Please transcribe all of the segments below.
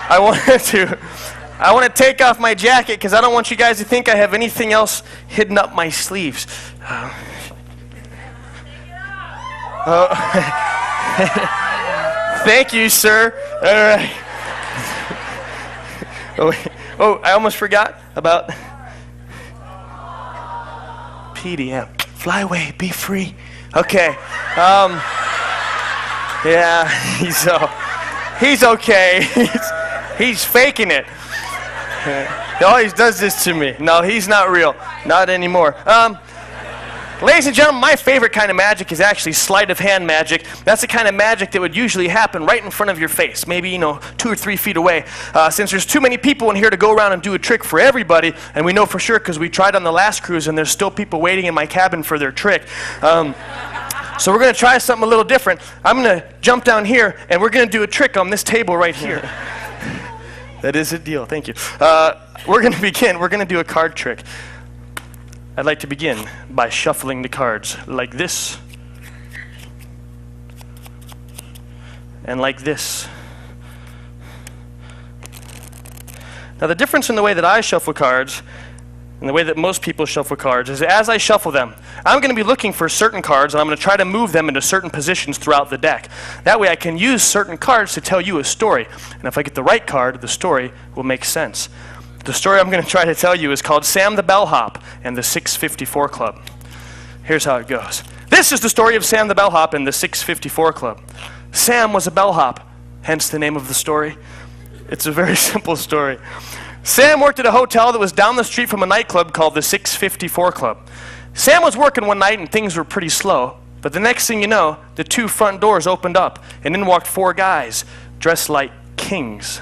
I want to take off my jacket because I don't want you guys to think I have anything else hidden up my sleeves. Thank you, sir. All right. Oh, I almost forgot about PDM. Fly away, be free. Okay. Yeah, he's okay. He's faking it. He always does this to me. No, he's not real. Not anymore. Ladies and gentlemen, my favorite kind of magic is actually sleight of hand magic. That's the kind of magic that would usually happen right in front of your face, maybe, 2 or 3 feet away. Since there's too many people in here to go around and do a trick for everybody, and we know for sure because we tried on the last cruise and there's still people waiting in my cabin for their trick. So we're going to try something a little different. I'm going to jump down here and we're going to do a trick on this table right here. That is a deal, thank you. We're going to begin. We're going to do a card trick. I'd like to begin by shuffling the cards like this, and like this. Now the difference in the way that I shuffle cards and the way that most people shuffle cards is as I shuffle them, I'm going to be looking for certain cards and I'm going to try to move them into certain positions throughout the deck. That way I can use certain cards to tell you a story. And if I get the right card, the story will make sense. The story I'm going to try to tell you is called Sam the Bellhop and the 654 Club. Here's how it goes. This is the story of Sam the Bellhop and the 654 Club. Sam was a bellhop, hence the name of the story. It's a very simple story. Sam worked at a hotel that was down the street from a nightclub called the 654 Club. Sam was working one night and things were pretty slow, but the next thing you know, the 2 front doors opened up and in walked 4 guys dressed like kings.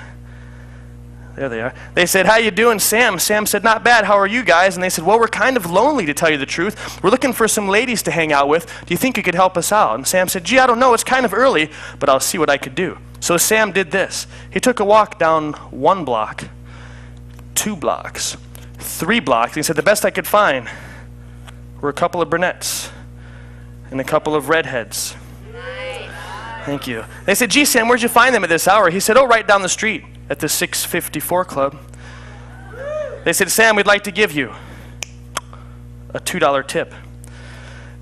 There they are. They said, "How you doing, Sam?" Sam said, "Not bad. How are you guys?" And they said, "Well, we're kind of lonely, to tell you the truth. We're looking for some ladies to hang out with. Do you think you could help us out?" And Sam said, "Gee, I don't know. It's kind of early, but I'll see what I could do." So Sam did this. He took a walk down 1 block, 2 blocks, 3 blocks. And he said, the best I could find were a couple of brunettes and a couple of redheads. Thank you. They said, "Gee, Sam, where'd you find them at this hour?" He said, "Oh, right down the street at the 654 Club." They said, "Sam, we'd like to give you a $2 tip."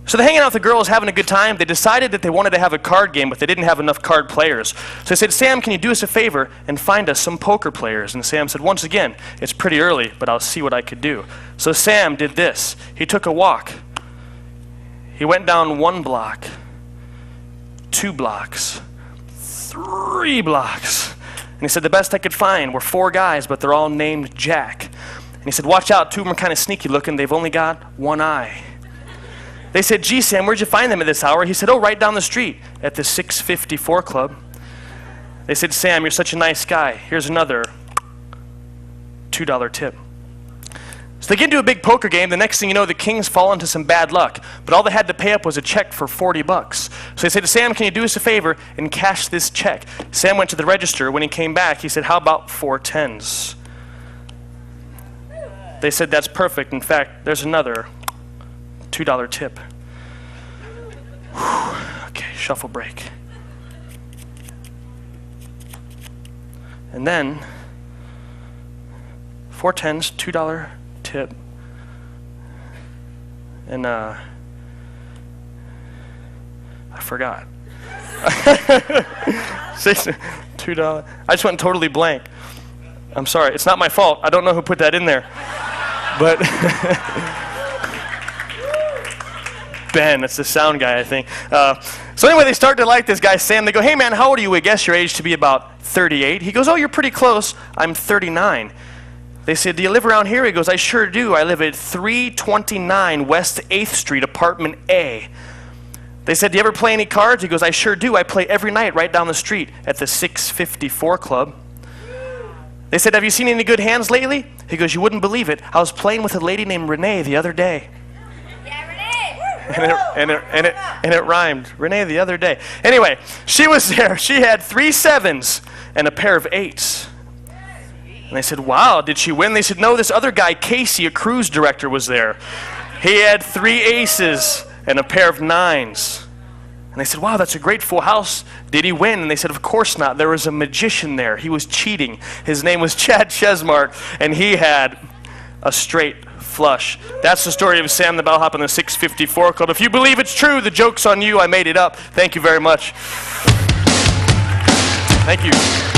So they're hanging out with the girls, having a good time. They decided that they wanted to have a card game, but they didn't have enough card players. So they said, "Sam, can you do us a favor and find us some poker players?" And Sam said, "Once again, it's pretty early, but I'll see what I could do." So Sam did this. He took a walk. He went down 1 block, 2 blocks, 3 blocks. And he said, the best I could find were 4 guys, but they're all named Jack. And he said, watch out, 2 of them are kind of sneaky looking. They've only got 1 eye. They said, "Gee, Sam, where'd you find them at this hour?" He said, "Oh, right down the street at the 654 Club. They said, "Sam, you're such a nice guy. Here's another $2 tip." So they get into a big poker game. The next thing you know, the kings fall into some bad luck. But all they had to pay up was a check for $40. So they said to Sam, "Can you do us a favor and cash this check?" Sam went to the register. When he came back, he said, "How about 4 10s?" They said, "That's perfect. In fact, there's another $2 tip." Whew. Okay, shuffle break. And then 4 10s, $2 tip, and I forgot. $2. I just went totally blank. I'm sorry. It's not my fault. I don't know who put that in there, but Ben, that's the sound guy, I think. So anyway, they start to like this guy, Sam. They go, "Hey, man, how old are you? We guess your age to be about 38. He goes, "Oh, you're pretty close. I'm 39. They said, "Do you live around here?" He goes, "I sure do. I live at 329 West 8th Street, apartment A." They said, "Do you ever play any cards?" He goes, "I sure do. I play every night right down the street at the 654 Club." They said, "Have you seen any good hands lately?" He goes, "You wouldn't believe it. I was playing with a lady named Renee the other day." And it rhymed. Renee the other day. Anyway, she was there. She had 3 7s and a pair of 8s. And they said, "Wow, did she win?" They said, "No, this other guy, Casey, a cruise director, was there. He had 3 aces and a pair of 9s." And they said, wow, that's a great full house. Did he win? And they said, of course not. There was a magician there. He was cheating. His name was Chad Chesmark, and he had a straight flush. That's the story of Sam the Bellhop and the 654 Club. If you believe it's true, the joke's on you. I made it up. Thank you very much. Thank you.